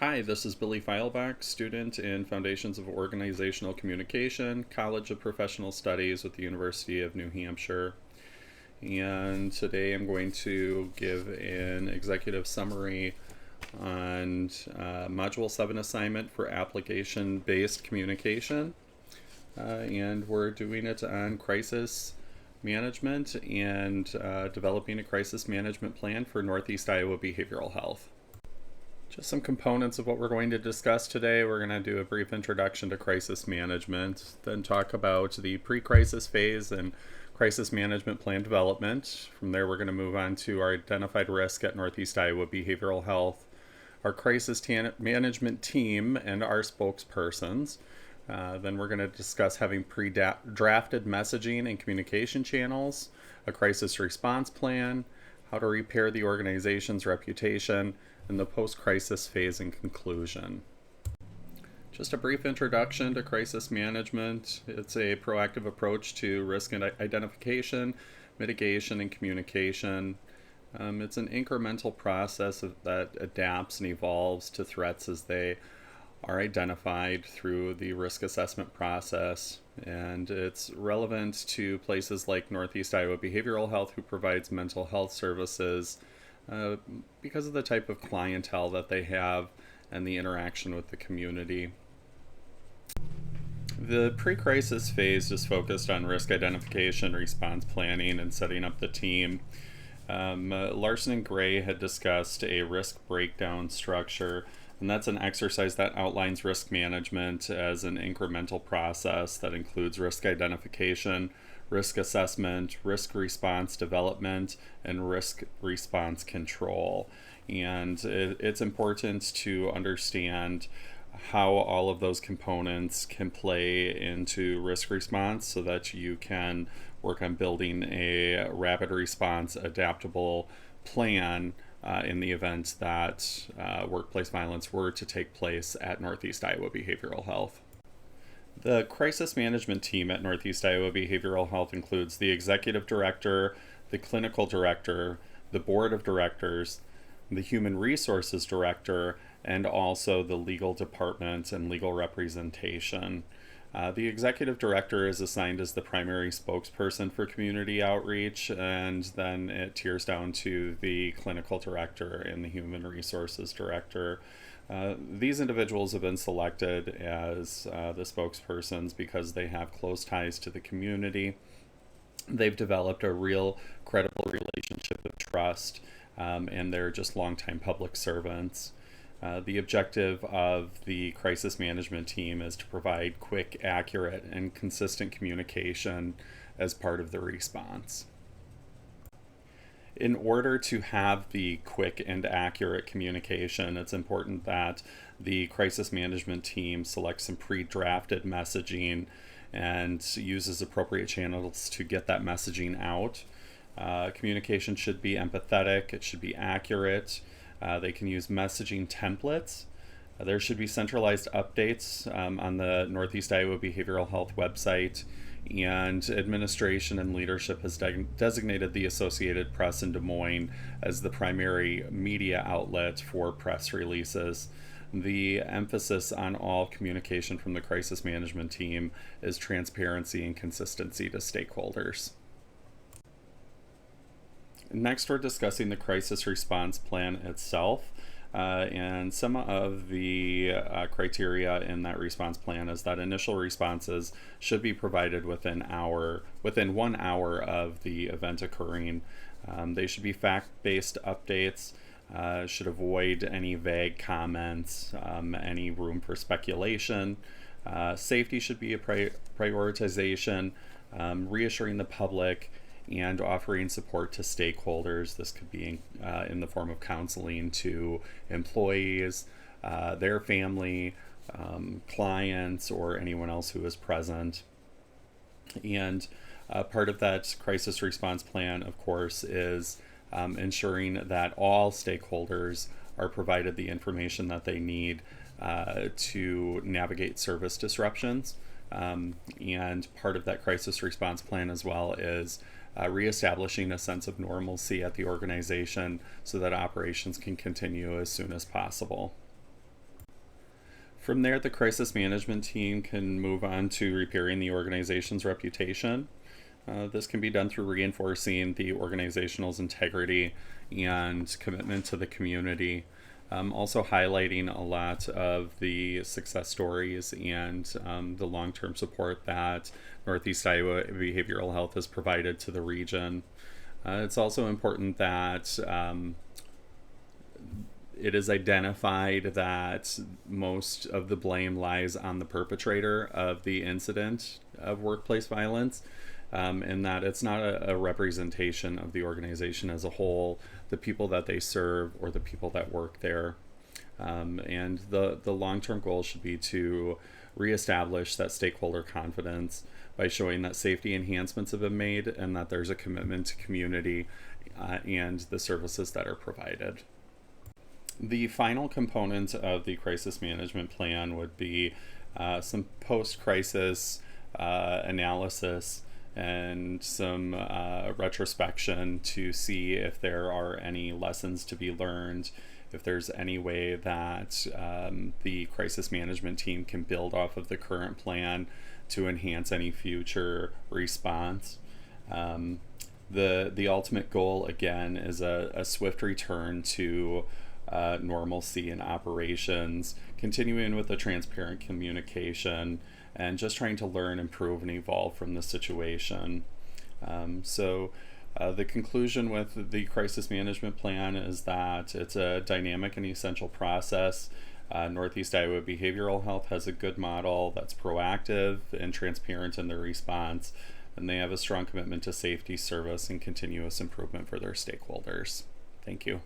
Hi, this is Billy Feilbach, student in Foundations of Organizational Communication, College of Professional Studies with the University of New Hampshire. And today I'm going to give an executive summary on Module 7 assignment for application-based communication. And we're doing it on crisis management and developing a crisis management plan for Northeast Iowa behavioral health. Just some components of what we're going to discuss today. We're going to do a brief introduction to crisis management, then talk about the pre-crisis phase and crisis management plan development. From there, we're going to move on to our identified risk at Northeast Iowa Behavioral Health, our crisis management team, and our spokespersons. Then we're going to discuss having pre-drafted messaging and communication channels, a crisis response plan, how to repair the organization's reputation, and the post-crisis phase and conclusion. Just a brief introduction to crisis management. It's a proactive approach to risk identification, mitigation, and communication. It's an incremental process that adapts and evolves to threats as they are identified through the risk assessment process. And it's relevant to places like Northeast Iowa Behavioral Health, who provides mental health services, because of the type of clientele that they have and the interaction with the community. The pre-crisis phase is focused on risk identification, response planning, and setting up the team. Larson and Gray had discussed a risk breakdown structure, and that's an exercise that outlines risk management as an incremental process that includes risk identification, risk assessment, risk response development, and risk response control. And it's important to understand how all of those components can play into risk response so that you can work on building a rapid response, adaptable plan in the event that workplace violence were to take place at Northeast Iowa Behavioral Health. The crisis management team at Northeast Iowa Behavioral Health includes the executive director, the clinical director, the board of directors, the human resources director, and also the legal department and legal representation. The executive director is assigned as the primary spokesperson for community outreach, and then it tiers down to the clinical director and the human resources director. These individuals have been selected as the spokespersons because they have close ties to the community. They've developed a real credible relationship of trust, and they're just longtime public servants. The objective of the crisis management team is to provide quick, accurate, and consistent communication as part of the response. In order to have the quick and accurate communication, it's important that the crisis management team selects some pre-drafted messaging and uses appropriate channels to get that messaging out. Communication should be empathetic, it should be accurate. They can use messaging templates. There should be centralized updates on the Northeast Iowa Behavioral Health website, and administration and leadership has designated the Associated Press in Des Moines as the primary media outlet for press releases. The emphasis on all communication from the crisis management team is transparency and consistency to stakeholders. Next, we're discussing the crisis response plan itself. And some of the criteria in that response plan is that initial responses should be provided within 1 hour of the event occurring. They should be fact-based updates, should avoid any vague comments, any room for speculation. Safety should be a prioritization, reassuring the public, and offering support to stakeholders. This could be in the form of counseling to employees, their family, clients, or anyone else who is present. And part of that crisis response plan, of course, is ensuring that all stakeholders are provided the information that they need to navigate service disruptions. And part of that crisis response plan as well is reestablishing a sense of normalcy at the organization so that operations can continue as soon as possible. From there, the crisis management team can move on to repairing the organization's reputation. This can be done through reinforcing the organizational's integrity and commitment to the community. Also highlighting a lot of the success stories and the long-term support that Northeast Iowa Behavioral Health has provided to the region. It's also important that it is identified that most of the blame lies on the perpetrator of the incident of workplace violence, and that it's not a representation of the organization as a whole, the people that they serve, or the people that work there. And the long-term goal should be to reestablish that stakeholder confidence by showing that safety enhancements have been made and that there's a commitment to community and the services that are provided. The final component of the crisis management plan would be some post-crisis analysis and some retrospection to see if there are any lessons to be learned, if there's any way that the crisis management team can build off of the current plan to enhance any future response. The ultimate goal, again, is a swift return to normalcy in operations, continuing with the transparent communication, and just trying to learn, improve, and evolve from the situation. The conclusion with the crisis management plan is that it's a dynamic and essential process. Northeast Iowa Behavioral Health has a good model that's proactive and transparent in their response, and they have a strong commitment to safety, service, and continuous improvement for their stakeholders. Thank you.